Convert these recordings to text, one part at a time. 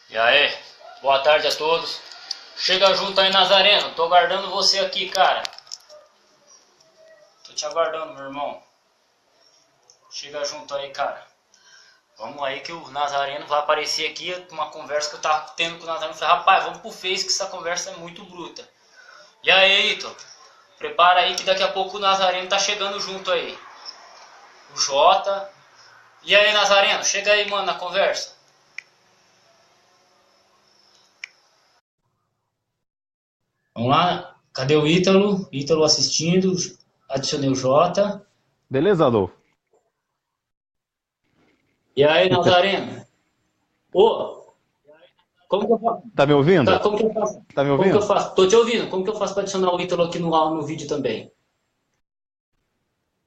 E aí, boa tarde a todos. Chega junto aí, Nazareno. Tô aguardando você aqui, cara. Tô te aguardando, meu irmão. Chega junto aí, cara. Vamos aí que o Nazareno vai aparecer aqui. Uma conversa que eu tava tendo com o Nazareno. Eu falei, rapaz, vamos pro Face que essa conversa é muito bruta. E aí, Ito? Prepara aí que daqui a pouco o Nazareno tá chegando junto aí. O Jota. E aí, Nazareno? Chega aí, mano, na conversa. Vamos lá. Cadê o Ítalo? Ítalo assistindo. Adicionei o Jota. Beleza, Adolfo? E aí, Nazareno? Ô, como que eu faço? Tá me ouvindo? Como que eu faço? Tá me Como que eu ouvindo? faço? Tô te ouvindo. Como que eu faço para adicionar o Ítalo aqui no vídeo também?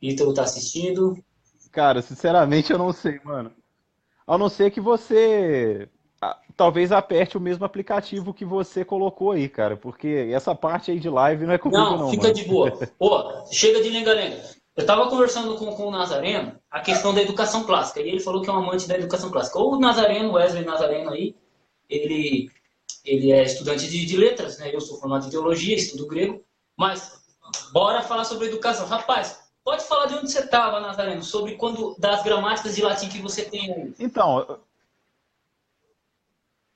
Ítalo tá assistindo. Cara, sinceramente eu não sei, mano. A não ser que você talvez aperte o mesmo aplicativo que você colocou aí, cara, porque essa parte aí de live não é comigo Não, não, fica mano. de boa. Ô, chega de lenga-lenga. Eu tava conversando com o Nazareno a questão da educação clássica. E ele falou que é um amante da educação clássica. O Nazareno, Wesley Nazareno aí, ele, ele é estudante de letras, né? Eu sou formado em teologia, estudo grego. Mas bora falar sobre educação. Rapaz, pode falar de onde você estava, Nazareno, sobre quando das gramáticas de latim que você tem aí.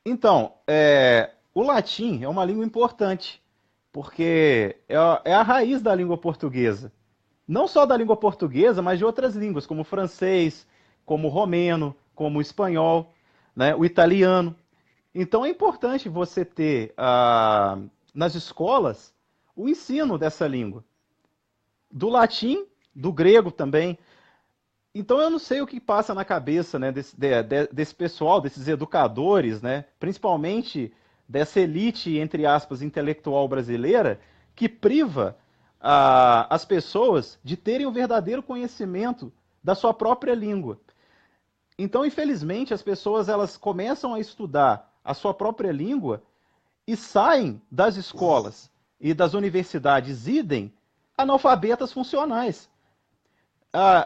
Então, o latim é uma língua importante, porque é a raiz da língua portuguesa. Não só da língua portuguesa, mas de outras línguas, como o francês, como o romeno, como o espanhol, né, o italiano. Então é importante você ter nas escolas o ensino dessa língua, do latim, do grego também. Então eu não sei o que passa na cabeça, né, desse pessoal, desses educadores, né, principalmente dessa elite, entre aspas, intelectual brasileira, que priva as pessoas de terem o verdadeiro conhecimento da sua própria língua. Então, infelizmente, as pessoas elas começam a estudar a sua própria língua e saem das escolas e das universidades idem analfabetas funcionais.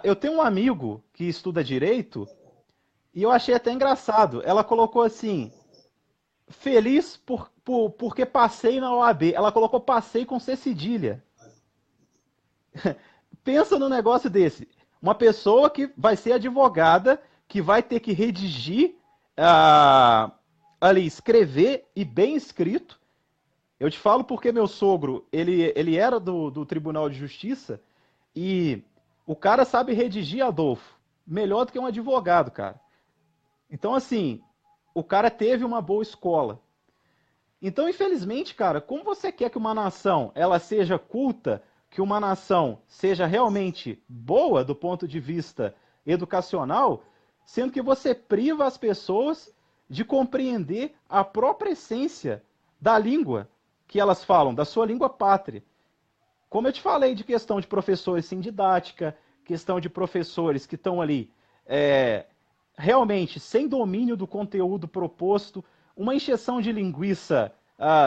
Eu tenho um amigo que estuda direito e eu achei até engraçado. Ela colocou assim: feliz porque passei na OAB. Ela colocou passei com C cedilha. Pensa num negócio desse. Uma pessoa que vai ser advogada, que vai ter que redigir, ah, ali, escrever e bem escrito. Eu te falo porque meu sogro, ele era do Tribunal de Justiça e o cara sabe redigir, Adolfo, melhor do que um advogado, cara. Então, assim, o cara teve uma boa escola. Então, infelizmente, cara, como você quer que uma nação ela seja culta, que uma nação seja realmente boa do ponto de vista educacional, sendo que você priva as pessoas de compreender a própria essência da língua que elas falam, da sua língua pátria. Como eu te falei de questão de professores sem didática, questão de professores que estão ali é, realmente sem domínio do conteúdo proposto, uma encheção de linguiça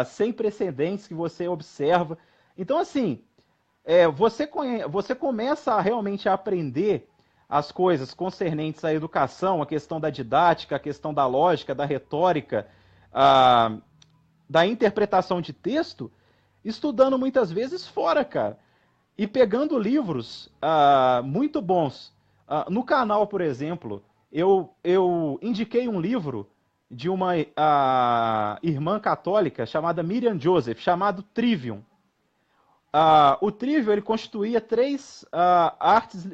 sem precedentes que você observa. Então, assim, você começa a realmente aprender as coisas concernentes à educação, a questão da didática, a questão da lógica, da retórica, a, da interpretação de texto, estudando muitas vezes fora, cara. E pegando livros muito bons. No canal, por exemplo, eu indiquei um livro de uma irmã católica chamada Miriam Joseph, chamado Trivium. O Trivium ele constituía três artes,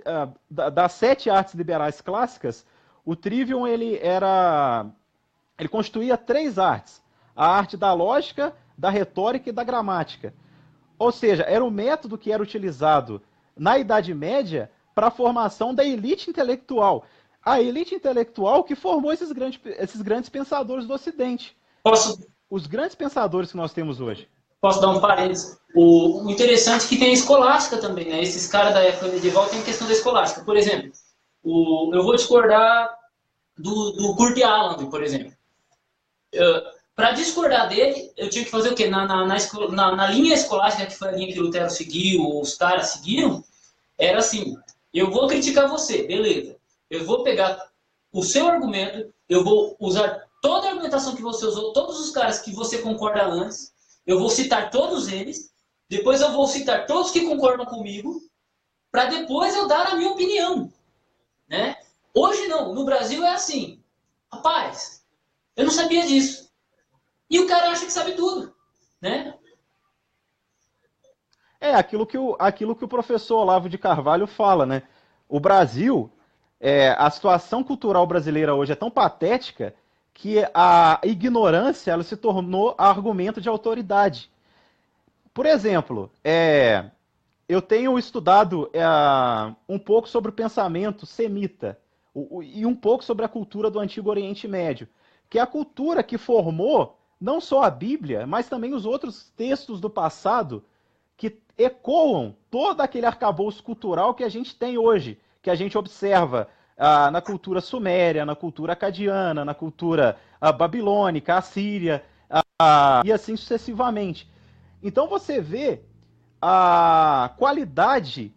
das 7 artes liberais clássicas, o Trivium ele constituía 3 artes: a arte da lógica, da retórica e da gramática. Ou seja, era um método que era utilizado na Idade Média para a formação da elite intelectual. A elite intelectual que formou esses grandes pensadores do Ocidente. Posso, Os grandes pensadores que nós temos hoje. posso dar um parênteses? O interessante é que tem a escolástica também, né? Esses caras da época medieval tem a questão da escolástica. Por exemplo, eu vou discordar do Kurt Aland, por exemplo. Para discordar dele, eu tinha que fazer o quê? Na linha escolástica, que foi a linha que Lutero seguiu, os caras seguiram, era assim: eu vou criticar você, beleza. Eu vou pegar o seu argumento, eu vou usar toda a argumentação que você usou, todos os caras que você concorda antes, eu vou citar todos eles, depois eu vou citar todos que concordam comigo, para depois eu dar a minha opinião, né? Hoje não, no Brasil é assim, rapaz, eu não sabia disso. E o cara acha que sabe tudo, né? É aquilo que o professor Olavo de Carvalho fala, né? O Brasil, a situação cultural brasileira hoje é tão patética que a ignorância ela se tornou argumento de autoridade. Por exemplo, eu tenho estudado um pouco sobre o pensamento semita e um pouco sobre a cultura do Antigo Oriente Médio, que é a cultura que formou não só a Bíblia, mas também os outros textos do passado que ecoam todo aquele arcabouço cultural que a gente tem hoje, que a gente observa na cultura suméria, na cultura acadiana, na cultura babilônica, assíria, e assim sucessivamente. Então você vê a qualidade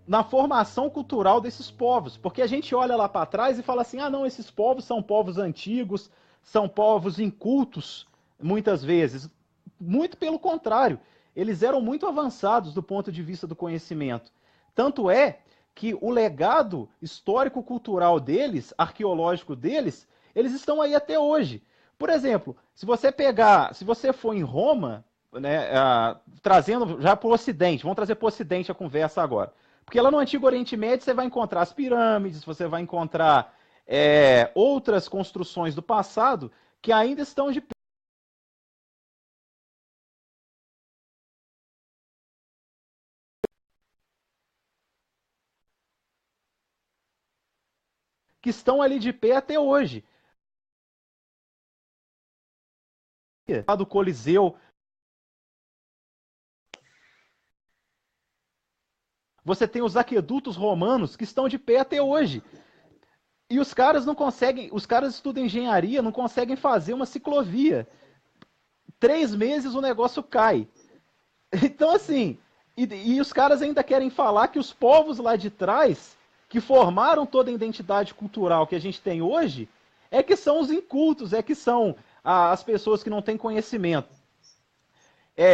na formação cultural desses povos, porque a gente olha lá para trás e fala assim, ah não, esses povos são povos antigos, são povos incultos, muitas vezes. Muito pelo contrário, eles eram muito avançados do ponto de vista do conhecimento. Tanto é que o legado histórico-cultural deles, arqueológico deles, eles estão aí até hoje. Por exemplo, se você for em Roma, né, trazendo já para o Ocidente, vamos trazer para o Ocidente a conversa agora. Porque lá no Antigo Oriente Médio você vai encontrar as pirâmides, você vai encontrar outras construções do passado que ainda estão de pé. Que estão ali de pé até hoje. Do Coliseu. Você tem os aquedutos romanos que estão de pé até hoje. E os caras não conseguem, os caras estudam engenharia, não conseguem fazer uma ciclovia. 3 meses o negócio cai. Então, assim, e os caras ainda querem falar que os povos lá de trás, que formaram toda a identidade cultural que a gente tem hoje, é que são os incultos, é que são as pessoas que não têm conhecimento.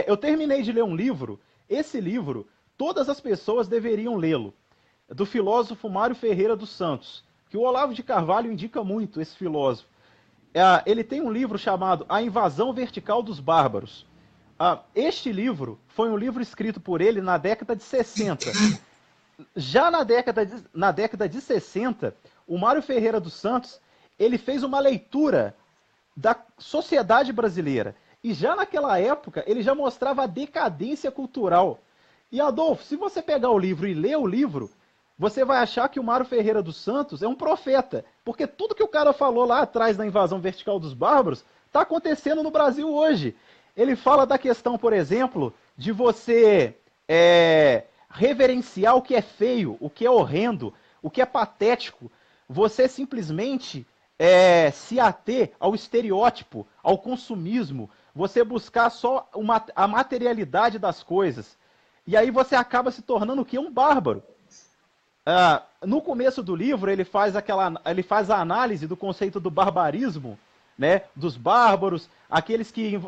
Eu terminei de ler um livro, esse livro, todas as pessoas deveriam lê-lo, do filósofo Mário Ferreira dos Santos, que o Olavo de Carvalho indica muito, esse filósofo. Ele tem um livro chamado A Invasão Vertical dos Bárbaros. Este livro foi um livro escrito por ele na década de 60. Já na década de 60, o Mário Ferreira dos Santos ele fez uma leitura da sociedade brasileira. E já naquela época, ele já mostrava a decadência cultural. E, Adolfo, se você pegar o livro e ler o livro, você vai achar que o Mário Ferreira dos Santos é um profeta. Porque tudo que o cara falou lá atrás da invasão vertical dos bárbaros está acontecendo no Brasil hoje. Ele fala da questão, por exemplo, de você reverenciar o que é feio, o que é horrendo, o que é patético. Você simplesmente se ater ao estereótipo, ao consumismo, você buscar só a materialidade das coisas. E aí você acaba se tornando o quê? Um bárbaro. No começo do livro, ele faz a análise do conceito do barbarismo, né, dos bárbaros, aqueles que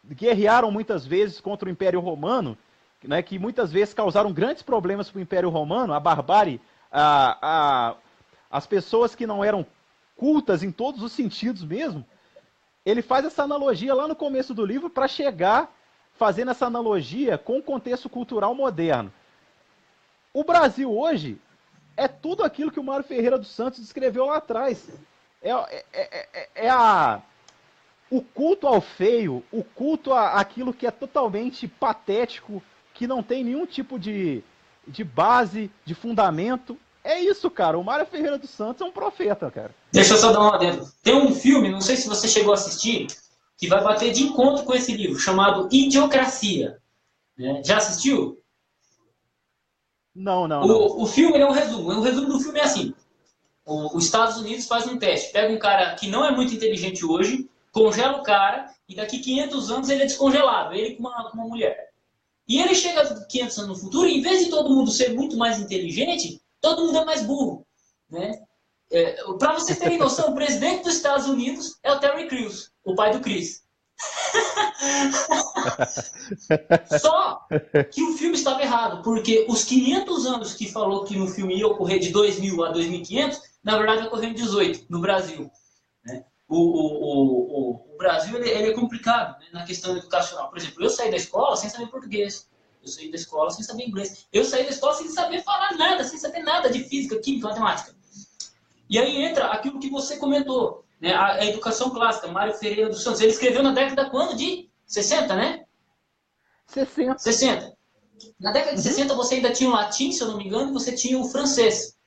guerrearam muitas vezes contra o Império Romano, né, que muitas vezes causaram grandes problemas para o Império Romano, a barbárie, as pessoas que não eram cultas em todos os sentidos mesmo. Ele faz essa analogia lá no começo do livro para chegar fazendo essa analogia com o contexto cultural moderno. O Brasil hoje é tudo aquilo que o Mário Ferreira dos Santos descreveu lá atrás. O culto ao feio, o culto àquilo que é totalmente patético, que não tem nenhum tipo de base, de fundamento. É isso, cara. O Mário Ferreira dos Santos é um profeta, cara. Deixa eu só dar uma adendo. Tem um filme, não sei se você chegou a assistir, que vai bater de encontro com esse livro, chamado Idiocracia. Né? Já assistiu? Não. O filme é um resumo. O resumo do filme é assim. Os Estados Unidos faz um teste. Pega um cara que não é muito inteligente hoje, congela o cara, e daqui 500 anos ele é descongelado. Ele com uma mulher. E ele chega 500 anos no futuro, e em vez de todo mundo ser muito mais inteligente, todo mundo é mais burro. Né? Para vocês terem noção, o presidente dos Estados Unidos é o Terry Crews, o pai do Chris. Só que o filme estava errado, porque os 500 anos que falou que no filme ia ocorrer de 2000 a 2500, na verdade ocorreu em 18, no Brasil. Né? O Brasil ele é complicado, né, na questão educacional. Por exemplo, eu saí da escola sem saber português. Eu saí da escola sem saber inglês. Eu saí da escola sem saber falar nada, sem saber nada de física, química, matemática. E aí entra aquilo que você comentou, né? A educação clássica, Mário Ferreira dos Santos. Ele escreveu na década quando? De 60, né? 60. Na década de 60 você ainda tinha o latim, se eu não me engano, e você tinha o francês.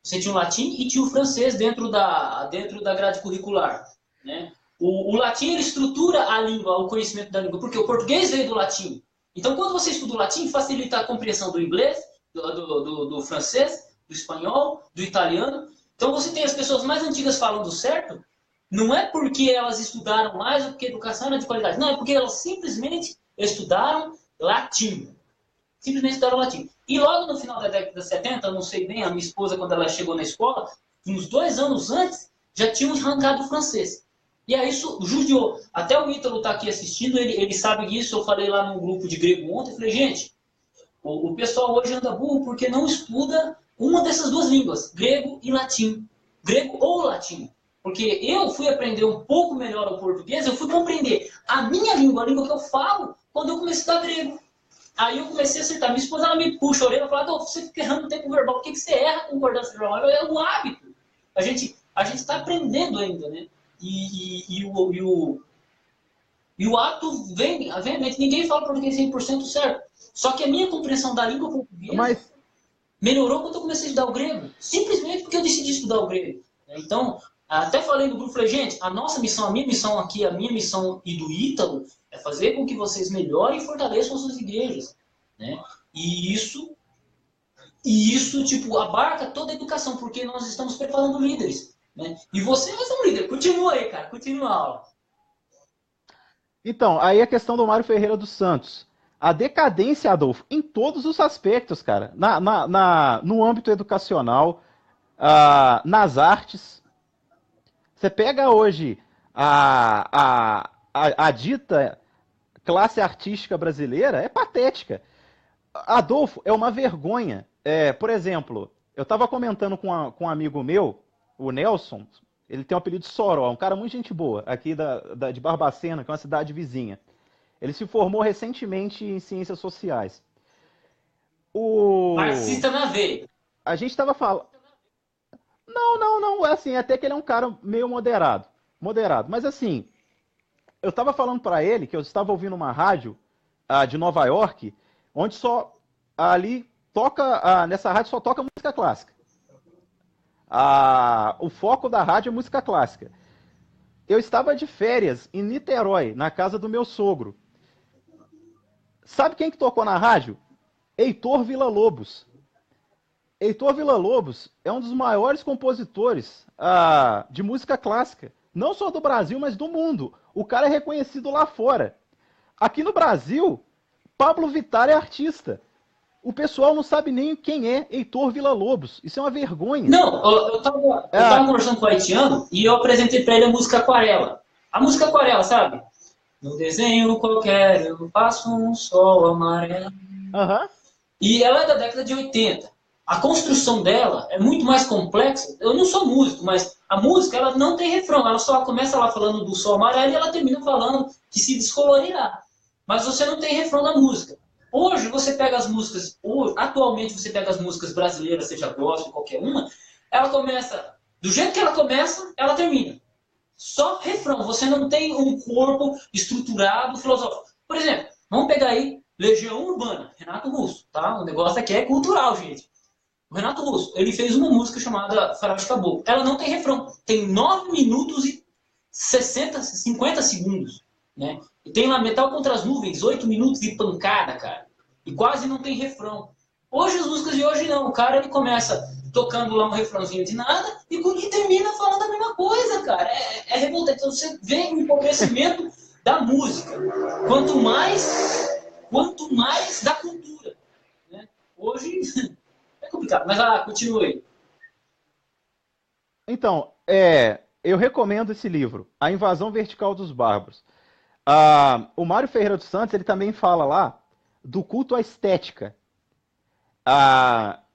Você tinha o latim e tinha o francês dentro da grade curricular. Né? O latim ele estrutura a língua, o conhecimento da língua, porque o português veio do latim. Então, quando você estuda o latim, facilita a compreensão do inglês, do francês, do espanhol, do italiano. Então, você tem as pessoas mais antigas falando certo, não é porque elas estudaram mais ou porque a educação era de qualidade. Não, é porque elas simplesmente estudaram latim. Simplesmente estudaram latim. E logo no final da década de 70, eu não sei bem, a minha esposa, quando ela chegou na escola, uns 2 anos antes, já tinham arrancado o francês. E aí isso judiou. Até o Ítalo está aqui assistindo, ele sabe disso. Eu falei lá no grupo de grego ontem, falei, gente, o pessoal hoje anda burro porque não estuda uma dessas duas línguas, grego e latim. Grego ou latim. Porque eu fui aprender um pouco melhor o português, eu fui compreender a minha língua, a língua que eu falo, quando eu comecei a estudar grego. Aí eu comecei a acertar. Minha esposa ela me puxa a orelha e fala, você fica errando o tempo verbal, por que você erra com concordância verbal? É um hábito. A gente está aprendendo ainda, né? E o hábito vem, obviamente, ninguém fala português 100% certo. Só que a minha compreensão da língua portuguesa melhorou quando eu comecei a estudar o grego. Simplesmente porque eu decidi estudar o grego. Então, até falei no grupo, falei, gente, a nossa missão, a minha missão aqui, a minha missão e do Ítalo, é fazer com que vocês melhorem e fortaleçam as suas igrejas. Né? E isso, tipo, abarca toda a educação, porque nós estamos preparando líderes. Né? E você vai ser um líder. Continua aí, cara. Continua a aula. Então, aí a questão do Mário Ferreira dos Santos. A decadência, Adolfo, em todos os aspectos, cara. No âmbito educacional, nas artes. Você pega hoje a dita classe artística brasileira, é patética. Adolfo, é uma vergonha. Por exemplo, eu estava comentando com um amigo meu, o Nelson, ele tem o apelido de Soró, um cara muito gente boa, aqui de Barbacena, que é uma cidade vizinha. Ele se formou recentemente em Ciências Sociais. Marxista na veia. A gente estava falando... Não, assim, até que ele é um cara meio moderado. Mas assim, eu estava falando para ele que eu estava ouvindo uma rádio de Nova York, onde só ali toca, nessa rádio só toca música clássica. O foco da rádio é música clássica. Eu estava de férias em Niterói, na casa do meu sogro. Sabe quem que tocou na rádio? Heitor Villa-Lobos. Heitor Villa-Lobos é um dos maiores compositores de música clássica. Não só do Brasil, mas do mundo. O cara é reconhecido lá fora. Aqui no Brasil, Pablo Vittar é artista. O pessoal não sabe nem quem é Heitor Villa-Lobos. Isso é uma vergonha. Não, eu tava conversando com o haitiano e eu apresentei para ele a música Aquarela. A música Aquarela, sabe? No desenho qualquer eu passo um sol amarelo. Uhum. E ela é da década de 80. A construção dela é muito mais complexa. Eu não sou músico, mas a música ela não tem refrão. Ela só começa lá falando do sol amarelo e ela termina falando que se descolorirá. Mas você não tem refrão da música. Hoje você pega as músicas, atualmente você pega as músicas brasileiras, seja gospel, qualquer uma, ela começa, do jeito que ela começa, ela termina. Só refrão, você não tem um corpo estruturado, filosófico. Por exemplo, vamos pegar aí Legião Urbana, Renato Russo, tá? O negócio aqui é cultural, gente. O Renato Russo, ele fez uma música chamada Farol de Caboclo. Ela não tem refrão, tem 9 minutos e 50 segundos, né? E tem lá Metal contra as Nuvens, 8 minutos de pancada, cara. E quase não tem refrão. Hoje, as músicas de hoje não. O cara, ele começa tocando lá um refrãozinho de nada e termina falando a mesma coisa, cara. É revoltante. Então, você vê o empobrecimento da música. Quanto mais da cultura. Né? Hoje, é complicado. Mas, continue aí. Então, eu recomendo esse livro, A Invasão Vertical dos Bárbaros. O Mário Ferreira dos Santos, ele também fala lá do culto à estética.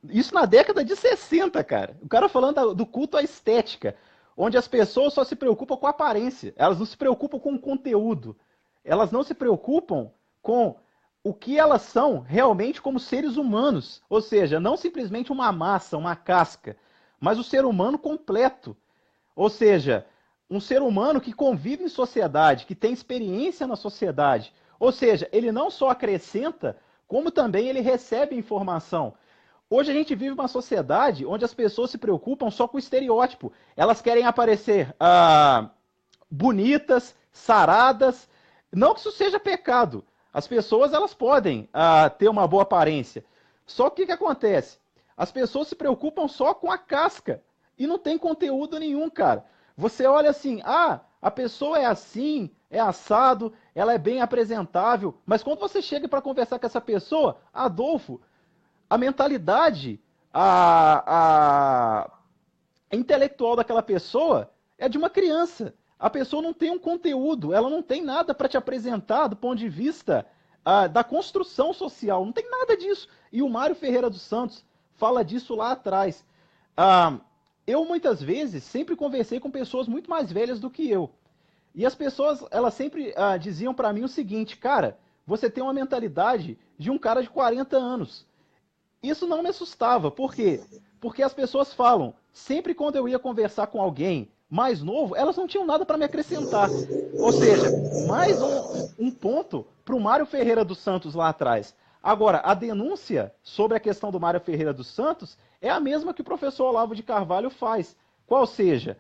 Isso na década de 60, cara. O cara falando do culto à estética, onde as pessoas só se preocupam com a aparência, elas não se preocupam com o conteúdo, elas não se preocupam com o que elas são realmente como seres humanos, ou seja, não simplesmente uma massa, uma casca, mas o ser humano completo, ou seja, um ser humano que convive em sociedade, que tem experiência na sociedade, ou seja, ele não só acrescenta, como também ele recebe informação. Hoje a gente vive uma sociedade onde as pessoas se preocupam só com o estereótipo. Elas querem aparecer bonitas, saradas. Não que isso seja pecado. As pessoas elas podem ter uma boa aparência. Só que o que acontece? As pessoas se preocupam só com a casca e não tem conteúdo nenhum, cara. Você olha assim, a pessoa é assim, é assado, ela é bem apresentável, mas quando você chega para conversar com essa pessoa, Adolfo, a mentalidade, a intelectual daquela pessoa é de uma criança. A pessoa não tem um conteúdo, ela não tem nada para te apresentar do ponto de vista da construção social, não tem nada disso. E o Mário Ferreira dos Santos fala disso lá atrás. Eu muitas vezes sempre conversei com pessoas muito mais velhas do que eu. E as pessoas, elas sempre diziam para mim o seguinte, cara, você tem uma mentalidade de um cara de 40 anos. Isso não me assustava. Por quê? Porque as pessoas falam, sempre quando eu ia conversar com alguém mais novo, elas não tinham nada para me acrescentar. Ou seja, mais um ponto para o Mário Ferreira dos Santos lá atrás. Agora, a denúncia sobre a questão do Mário Ferreira dos Santos é a mesma que o professor Olavo de Carvalho faz. Qual seja,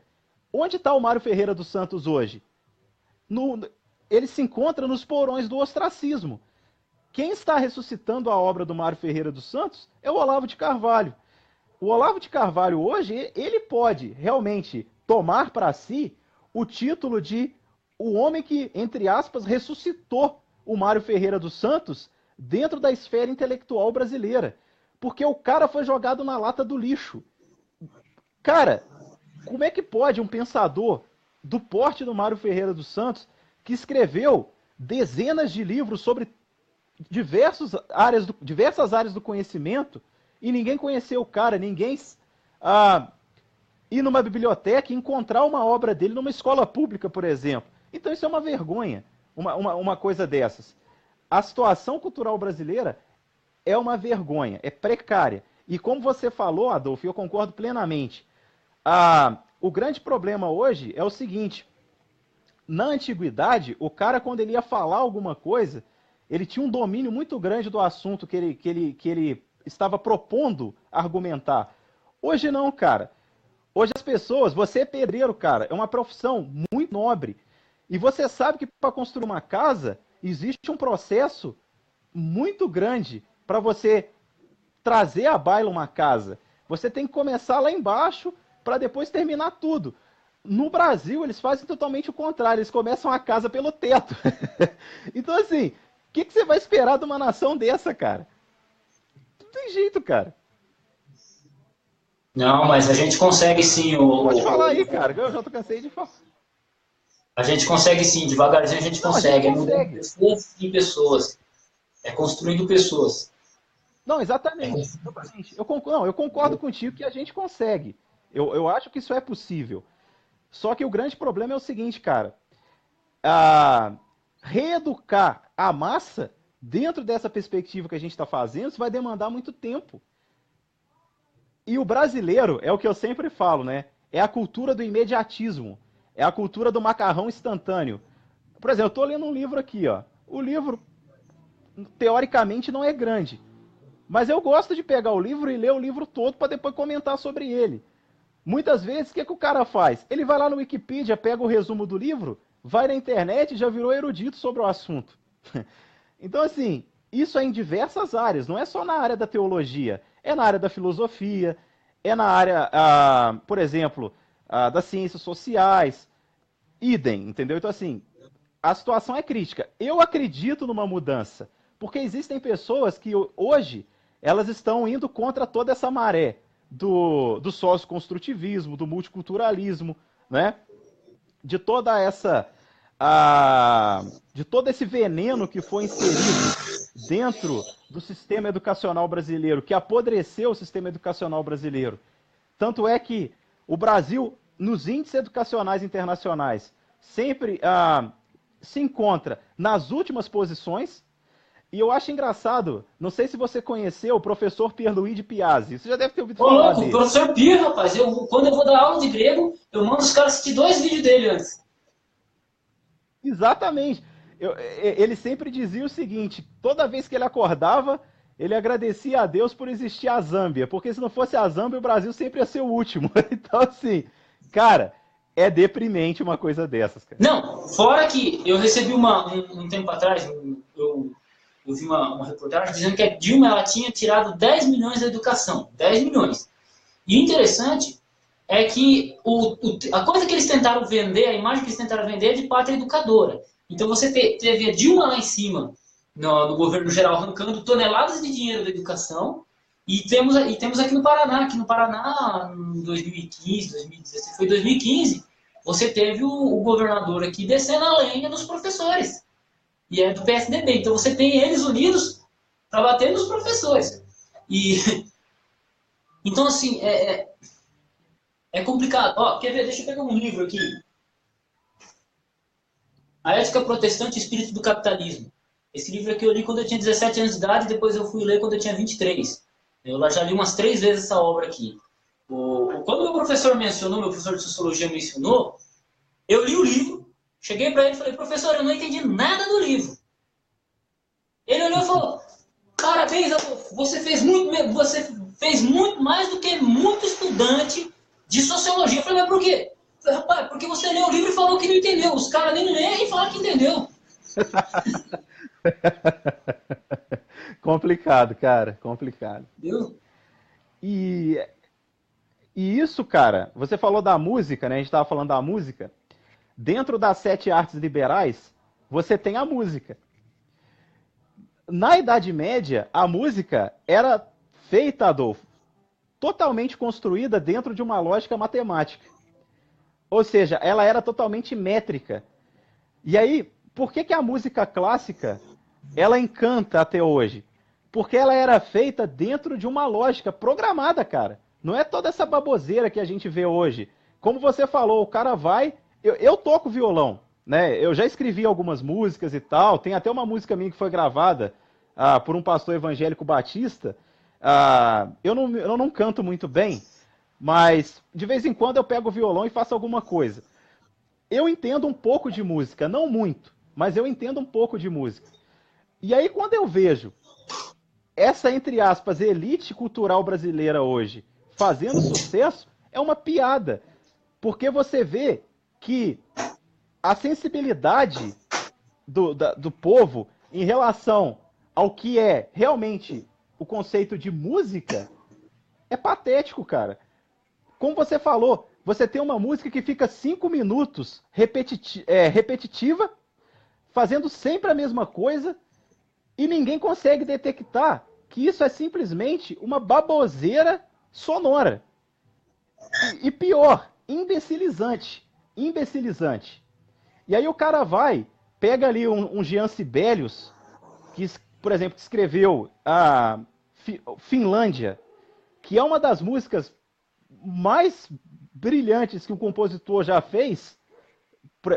onde está o Mário Ferreira dos Santos hoje? Ele se encontra nos porões do ostracismo. Quem está ressuscitando a obra do Mário Ferreira dos Santos é o Olavo de Carvalho. O Olavo de Carvalho hoje, ele pode realmente tomar para si o título de o homem que, entre aspas, ressuscitou o Mário Ferreira dos Santos dentro da esfera intelectual brasileira. Porque o cara foi jogado na lata do lixo. Cara, como é que pode um pensador do porte do Mário Ferreira dos Santos, que escreveu dezenas de livros sobre diversas áreas do conhecimento, e ninguém conheceu o cara, ninguém ir numa biblioteca e encontrar uma obra dele numa escola pública, por exemplo. Então isso é uma vergonha, uma coisa dessas. A situação cultural brasileira é uma vergonha, é precária. E como você falou, Adolfo, eu concordo plenamente, o grande problema hoje é o seguinte, na antiguidade, o cara, quando ele ia falar alguma coisa, ele tinha um domínio muito grande do assunto que ele estava propondo argumentar. Hoje não, cara. Hoje as pessoas, você é pedreiro, cara, é uma profissão muito nobre. E você sabe que para construir uma casa, existe um processo muito grande para você trazer à baila uma casa. Você tem que começar lá embaixo para depois terminar tudo. No Brasil, eles fazem totalmente o contrário, eles começam a casa pelo teto. Então, assim, o que você vai esperar de uma nação dessa, cara? Não tem jeito, cara. Não, mas a gente consegue sim. Pode falar aí, cara, eu já tô cansei de falar. A gente consegue sim, devagarzinho a gente consegue. A gente consegue. É pessoas e pessoas. É construindo pessoas. Não, exatamente. Eu concordo contigo que a gente consegue. Eu acho que isso é possível. Só que o grande problema é o seguinte, cara. Reeducar a massa dentro dessa perspectiva que a gente está fazendo, isso vai demandar muito tempo. E o brasileiro, é o que eu sempre falo, né? É a cultura do imediatismo. É a cultura do macarrão instantâneo. Por exemplo, eu estou lendo um livro aqui, ó. O livro, teoricamente, não é grande. Mas eu gosto de pegar o livro e ler o livro todo para depois comentar sobre ele. Muitas vezes, o que o cara faz? Ele vai lá no Wikipedia, pega o resumo do livro, vai na internet e já virou erudito sobre o assunto. Então, assim, isso é em diversas áreas, não é só na área da teologia, é na área da filosofia, é na área, por exemplo, das ciências sociais, idem, entendeu? Então, assim, a situação é crítica. Eu acredito numa mudança, porque existem pessoas que hoje elas estão indo contra toda essa maré. do socioconstrutivismo, do multiculturalismo, né? De toda essa de todo esse veneno que foi inserido dentro do sistema educacional brasileiro, que apodreceu o sistema educacional brasileiro. Tanto é que o Brasil, nos índices educacionais internacionais, sempre se encontra nas últimas posições. E eu acho engraçado, não sei se você conheceu o professor Pierluigi Piazzi. Você já deve ter ouvido falar louco, dele. professor Pio, rapaz, quando eu vou dar aula de grego, eu mando os caras assistir 2 vídeos dele antes. Exatamente. Ele sempre dizia o seguinte: toda vez que ele acordava, ele agradecia a Deus por existir a Zâmbia, porque se não fosse a Zâmbia, o Brasil sempre ia ser o último. Então, assim, cara, é deprimente uma coisa dessas, cara. Não, fora que eu recebi um tempo atrás, eu vi uma reportagem dizendo que a Dilma ela tinha tirado 10 milhões da educação. 10 milhões. E o interessante é que a coisa que eles tentaram vender, a imagem que eles tentaram vender é de pátria educadora. Então você teve a Dilma lá em cima, no governo geral, arrancando toneladas de dinheiro da educação, e temos aqui no Paraná, em 2015, 2016, foi 2015, você teve o governador aqui descendo a lenha dos professores. E é do PSDB. Então você tem eles unidos para bater nos professores. Então, assim, é complicado. Ó, quer ver? Deixa eu pegar um livro aqui. A Ética Protestante e o Espírito do Capitalismo. Esse livro aqui eu li quando eu tinha 17 anos de idade, depois eu fui ler quando eu tinha 23. Eu já li umas 3 vezes essa obra aqui. Quando meu professor de Sociologia mencionou, eu li o livro, cheguei para ele e falei: professor, eu não entendi nada do livro. Ele olhou e falou: parabéns, você fez muito mais do que muito estudante de Sociologia. Eu falei: mas por quê? Rapaz, porque você leu o livro e falou que não entendeu. Os caras nem lêem e falam que entendeu. Complicado, cara, complicado. Entendeu? E isso, cara, você falou da música, né? A gente estava falando da música. Dentro das 7 artes liberais, você tem a música. Na Idade Média, a música era feita, Adolfo, totalmente construída dentro de uma lógica matemática. Ou seja, ela era totalmente métrica. E aí, por que a música clássica ela encanta até hoje? Porque ela era feita dentro de uma lógica programada, cara. Não é toda essa baboseira que a gente vê hoje. Como você falou, o cara vai... Eu toco violão, né? Eu já escrevi algumas músicas e tal. Tem até uma música minha que foi gravada por um pastor evangélico batista. Eu não canto muito bem, mas de vez em quando eu pego o violão e faço alguma coisa. Eu entendo um pouco de música, não muito, mas eu entendo um pouco de música. E aí quando eu vejo essa, entre aspas, elite cultural brasileira hoje fazendo sucesso, é uma piada. Porque você vê que a sensibilidade do povo em relação ao que é realmente o conceito de música é patético, cara. Como você falou, você tem uma música que fica 5 minutos repetitiva, fazendo sempre a mesma coisa, e ninguém consegue detectar que isso é simplesmente uma baboseira sonora. E pior, imbecilizante. E aí o cara pega ali um Jean Sibelius, que, por exemplo, que escreveu a Finlândia, que é uma das músicas mais brilhantes que um compositor já fez,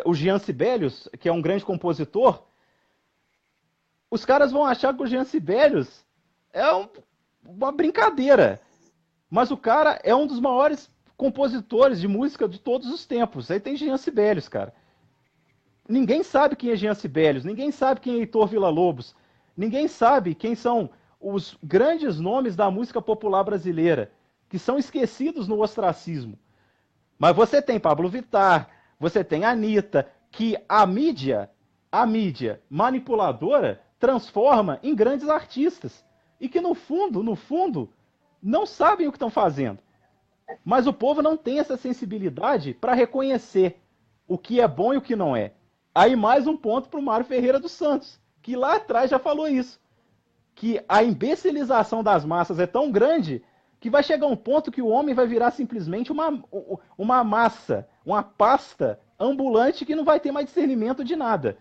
o Jean Sibelius, que é um grande compositor. Os caras vão achar que o Jean Sibelius é uma brincadeira. Mas o cara é um dos maiores compositores de música de todos os tempos. Aí tem Jean Sibelius, cara. Ninguém sabe quem é Jean Sibelius, ninguém sabe quem é Heitor Villa-Lobos, ninguém sabe quem são os grandes nomes da música popular brasileira, que são esquecidos no ostracismo. Mas você tem Pablo Vittar, você tem a Anitta, que a mídia manipuladora transforma em grandes artistas. E que no fundo, não sabem o que estão fazendo. Mas o povo não tem essa sensibilidade para reconhecer o que é bom e o que não é. Aí mais um ponto para o Mário Ferreira dos Santos, que lá atrás já falou isso. Que a imbecilização das massas é tão grande que vai chegar um ponto que o homem vai virar simplesmente uma massa, uma pasta ambulante que não vai ter mais discernimento de nada.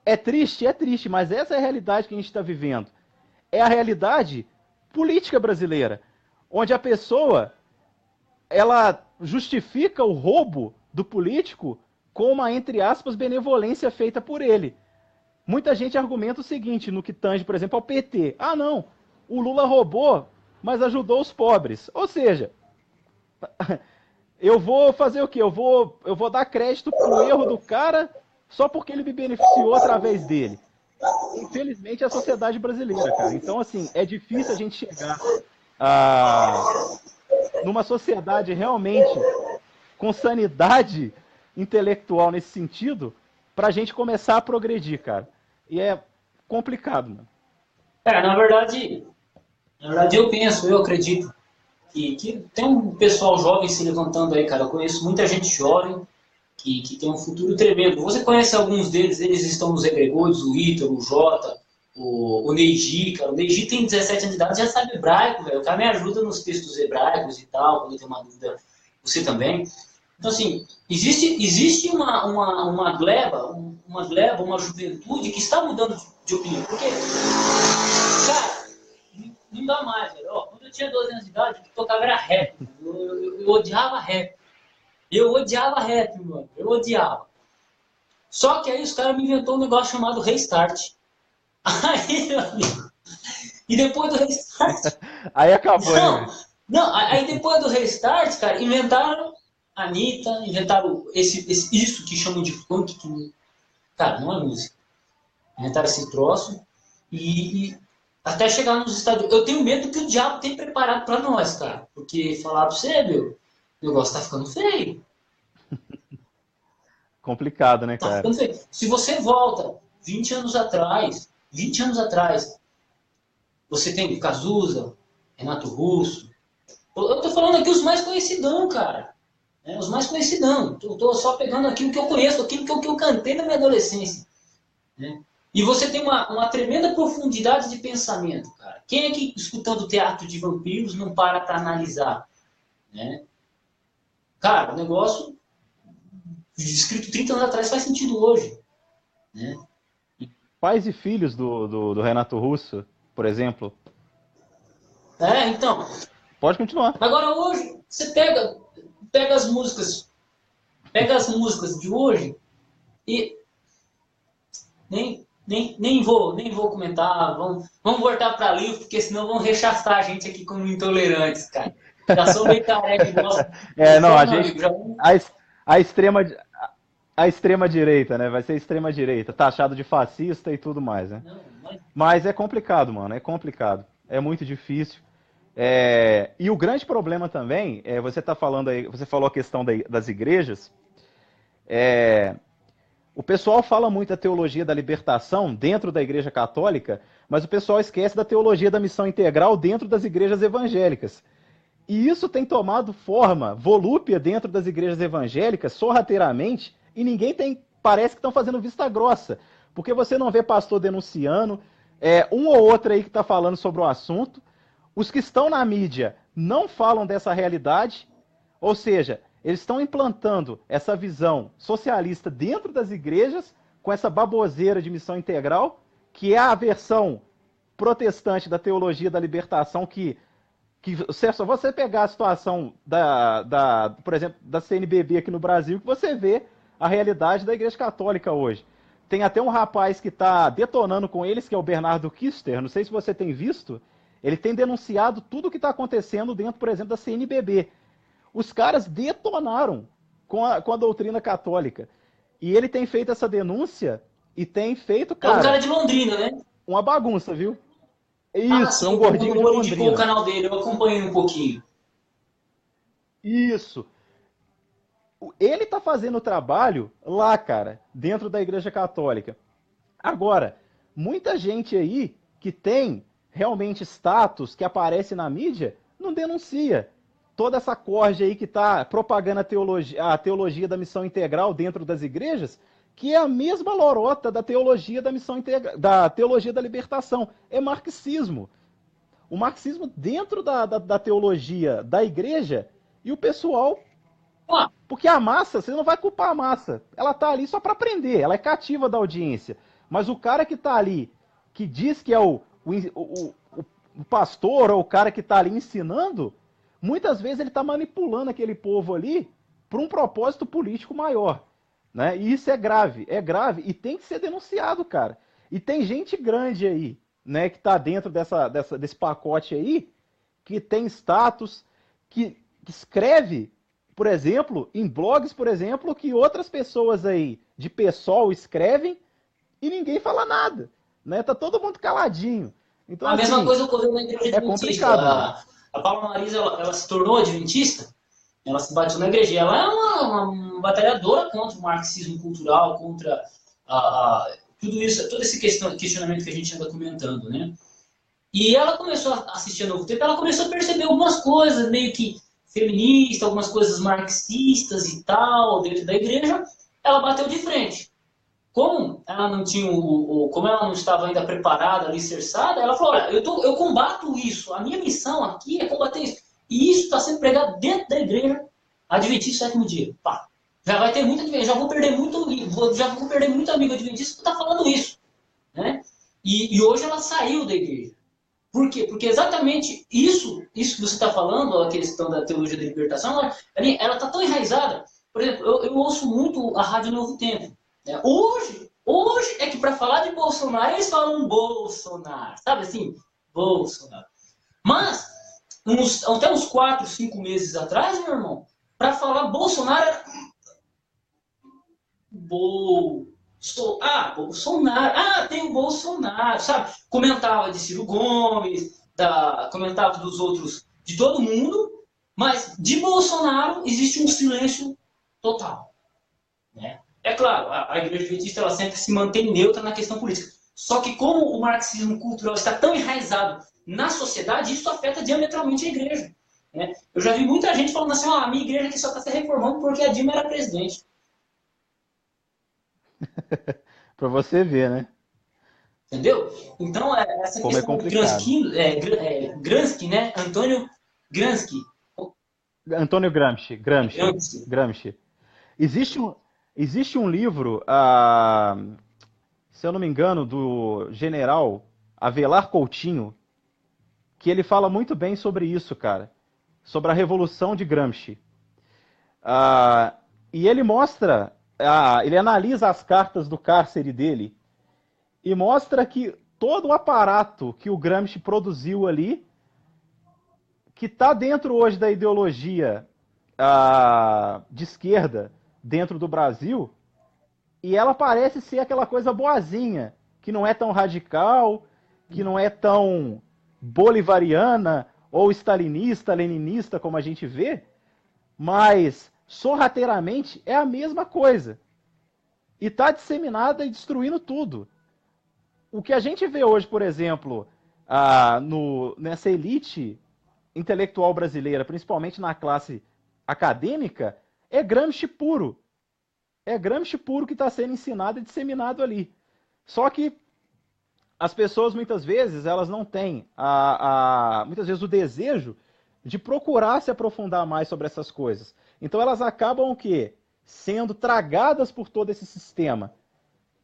É triste, mas essa é a realidade que a gente está vivendo. É a realidade política brasileira, onde a pessoa ela justifica o roubo do político com uma, entre aspas, benevolência feita por ele. Muita gente argumenta o seguinte, no que tange, por exemplo, ao PT. Ah, não, o Lula roubou, mas ajudou os pobres. Ou seja, eu vou fazer o quê? Eu vou dar crédito pro erro do cara só porque ele me beneficiou através dele. Infelizmente, é a sociedade brasileira, cara. Então, assim, é difícil a gente chegar numa sociedade realmente com sanidade intelectual nesse sentido pra gente começar a progredir, cara. E é complicado, mano. Na verdade, eu acredito que tem um pessoal jovem se levantando aí, cara. Eu conheço muita gente jovem que tem um futuro tremendo. Você conhece alguns deles, eles estão nos egregores, o Ítalo, o Jota, o Neiji, cara. O Neiji tem 17 anos de idade, já sabe hebraico, velho. O cara me ajuda nos textos hebraicos e tal, quando eu tenho uma dúvida, você também. Então, assim, existe uma gleba, uma juventude que está mudando de opinião. Porque, cara, não dá mais, velho. Ó, quando eu tinha 12 anos de idade, o que tocava era rap. Eu odiava rap. Eu odiava rap, mano. Eu odiava. Só que aí os caras me inventou um negócio chamado Restart. Aí, meu amigo. E depois do Restart... Aí acabou, não, né? não, aí depois do Restart, cara, inventaram a Anitta, inventaram isso que chamam de funk, que, cara, não é música. Inventaram esse troço e até chegar nos Estados Unidos. Eu tenho medo que o diabo tem preparado pra nós, cara. Porque falar pra você, meu, o negócio tá ficando feio. Complicado, né, Tá cara? ficando feio. Se você volta 20 anos atrás, você tem Cazuza, Renato Russo. Eu tô falando aqui os mais conhecidão, cara. Os mais conhecidão. Eu tô só pegando aquilo que eu conheço, aquilo que eu cantei na minha adolescência. Né? E você tem uma tremenda profundidade de pensamento, cara. Quem é que, escutando Teatro de Vampiros, não para analisar? Né? Cara, o negócio escrito 30 anos atrás faz sentido hoje. Né? Pais e filhos do Renato Russo, por exemplo. Então. Pode continuar. Agora hoje, você pega as músicas de hoje e nem vou comentar, vamos voltar para livro, porque senão vão rechaçar a gente aqui como intolerantes, cara. Já sou meio careca de nossa. Não, a gente. A extrema direita, né? Vai ser extrema direita, taxado de fascista e tudo mais, né? Não, mas é complicado, mano, é complicado. É muito difícil. E o grande problema também, você tá falando aí, você falou a questão das igrejas. O pessoal fala muito da teologia da libertação dentro da Igreja Católica, mas o pessoal esquece da teologia da missão integral dentro das igrejas evangélicas. E isso tem tomado forma volúpia dentro das igrejas evangélicas, sorrateiramente, e parece que estão fazendo vista grossa, porque você não vê pastor denunciando, um ou outro aí que está falando sobre o assunto. Os que estão na mídia não falam dessa realidade, ou seja, eles estão implantando essa visão socialista dentro das igrejas, com essa baboseira de missão integral, que é a versão protestante da teologia da libertação, que só você pegar a situação por exemplo, da CNBB aqui no Brasil, que você vê a realidade da Igreja Católica hoje. Tem até um rapaz que está detonando com eles, que é o Bernardo Kister, não sei se você tem visto, ele tem denunciado tudo o que está acontecendo dentro, por exemplo, da CNBB. Os caras detonaram com a doutrina católica. E ele tem feito essa denúncia e tem feito, cara... É um cara de Londrina, né? Uma bagunça, viu? Isso, é um gordinho de Londrina. Londrina. O canal dele, eu acompanhei um pouquinho. Isso. Ele tá fazendo o trabalho lá, cara, dentro da Igreja Católica. Agora, muita gente aí que tem realmente status, que aparece na mídia, não denuncia. Toda essa corja aí que tá propagando a teologia da missão integral dentro das igrejas, que é a mesma lorota da teologia da missão da teologia da libertação. É marxismo. o marxismo dentro da teologia da igreja e o pessoal. Ah, Porque a massa, você não vai culpar a massa. Ela tá ali só para aprender, ela é cativa da audiência. Mas o cara que tá ali, que diz que é o pastor ou o cara que tá ali ensinando, muitas vezes ele tá manipulando aquele povo ali para um propósito político maior. Né? E isso é grave e tem que ser denunciado, cara. E tem gente grande aí, né, que tá dentro desse pacote aí, que tem status, que escreve, por exemplo, em blogs, por exemplo, que outras pessoas aí de PSOL escrevem e ninguém fala nada, né? Tá todo mundo caladinho. Então, a mesma assim, coisa ocorreu na igreja é adventista. complicado, mano. A Paula Marisa, ela se tornou adventista, ela se bateu na igreja. Ela é uma batalhadora contra o marxismo cultural, contra tudo isso, todo esse questionamento que a gente anda comentando, né? E ela começou a assistir a Novo Tempo, ela começou a perceber algumas coisas, meio que feministas, algumas coisas marxistas e tal, dentro da igreja. Ela bateu de frente. Como ela não tinha como ela não estava ainda preparada, alicerçada, ela falou: olha, eu combato isso. A minha missão aqui é combater isso. E isso está sendo pregado dentro da igreja Adventista sétimo dia. Pá. Já vai ter muita adventista, já vou perder muito amigo adventista que está falando isso, né? E hoje ela saiu da igreja. Por quê? Porque exatamente isso que você está falando, a questão da teologia da libertação, ela está tão enraizada. Por exemplo, eu ouço muito a Rádio Novo Tempo. Né? Hoje é que para falar de Bolsonaro, eles falam Bolsonaro. Sabe assim? Bolsonaro. Mas, até uns 4, 5 meses atrás, meu irmão, para falar Bolsonaro era... Bolsonaro. Tem o Bolsonaro, sabe? Comentava de Ciro Gomes, comentava dos outros, de todo mundo, mas de Bolsonaro existe um silêncio total. Né? É claro, a Igreja Adventista ela sempre se mantém neutra na questão política. Só que como o marxismo cultural está tão enraizado na sociedade, isso afeta diametralmente a igreja. Né? Eu já vi muita gente falando assim, a minha igreja aqui só está se reformando porque a Dilma era presidente. Para você ver, né? Entendeu? Então, essa Como é questão do complicado. Gramsci, né? Antônio Gramsci. Antônio Gramsci. Gramsci. Existe um livro, se eu não me engano, do general Avelar Coutinho, que ele fala muito bem sobre isso, cara. Sobre a Revolução de Gramsci. E ele mostra, ele analisa as cartas do cárcere dele e mostra que todo o aparato que o Gramsci produziu ali, que está dentro hoje da ideologia de esquerda dentro do Brasil, e ela parece ser aquela coisa boazinha, que não é tão radical, que não é tão bolivariana ou stalinista, leninista como a gente vê, mas sorrateiramente é a mesma coisa. E está disseminada e destruindo tudo. O que a gente vê hoje, por exemplo, nessa elite intelectual brasileira, principalmente na classe acadêmica, é Gramsci puro. É Gramsci puro que está sendo ensinado e disseminado ali. Só que as pessoas, muitas vezes, elas não têm, muitas vezes, o desejo de procurar se aprofundar mais sobre essas coisas. Então elas acabam o quê? Sendo tragadas por todo esse sistema.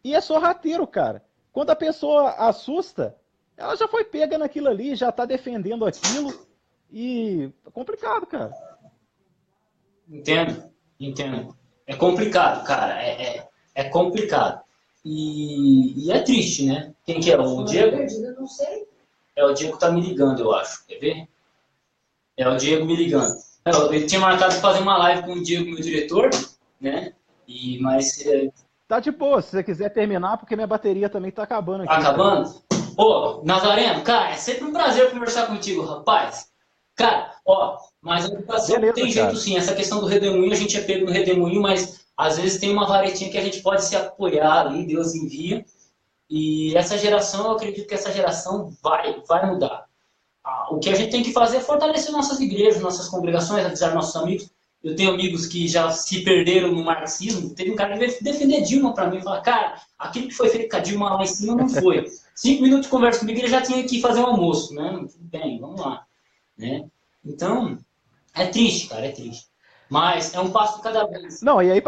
E é sorrateiro, cara. Quando a pessoa assusta, ela já foi pega naquilo ali, já está defendendo aquilo. E é complicado, cara. Entendo. É complicado, cara. É complicado. E é triste, né? Quem que é? O Diego? Eu não sei. É o Diego que tá me ligando, eu acho. Quer ver? É o Diego me ligando. Eu tinha marcado de fazer uma live com o Diego, meu diretor, né? Mas Tá de boa, se você quiser terminar, porque minha bateria também tá acabando aqui. tá acabando? Ô, Nazareno, cara, é sempre um prazer conversar contigo, rapaz. Cara, mas a educação Beleza, tem cara. jeito sim. Essa questão do redemoinho, a gente é pego no redemoinho, mas às vezes tem uma varetinha que a gente pode se apoiar ali, Deus envia. E essa geração, eu acredito que essa geração vai mudar. O que a gente tem que fazer é fortalecer nossas igrejas, nossas congregações, avisar nossos amigos. Eu tenho amigos que já se perderam no marxismo. Teve um cara que veio defender Dilma para mim e falar, cara, aquilo que foi feito com a Dilma lá em cima não foi. 5 minutos de conversa comigo, ele já tinha que fazer um almoço, né? Tudo bem, vamos lá, né? Então, é triste, cara, é triste. Mas é um passo de cada vez. Não, e aí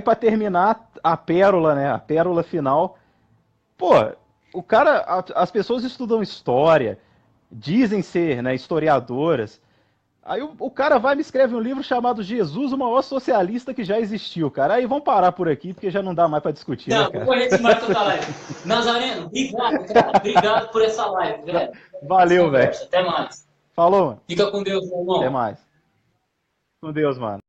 para terminar a pérola, né? A pérola final. Pô, o cara, as pessoas estudam história, dizem ser, né, historiadoras. Aí o cara vai e me escreve um livro chamado Jesus, o maior socialista que já existiu, cara. Aí vamos parar por aqui, porque já não dá mais pra discutir, né, Não, cara? vou correr demais com a live. Nazareno, obrigado, cara. Obrigado por essa live, velho. Valeu, velho. Até mais. Falou, mano. Fica com Deus, meu Até irmão. mais. Com Deus, mano.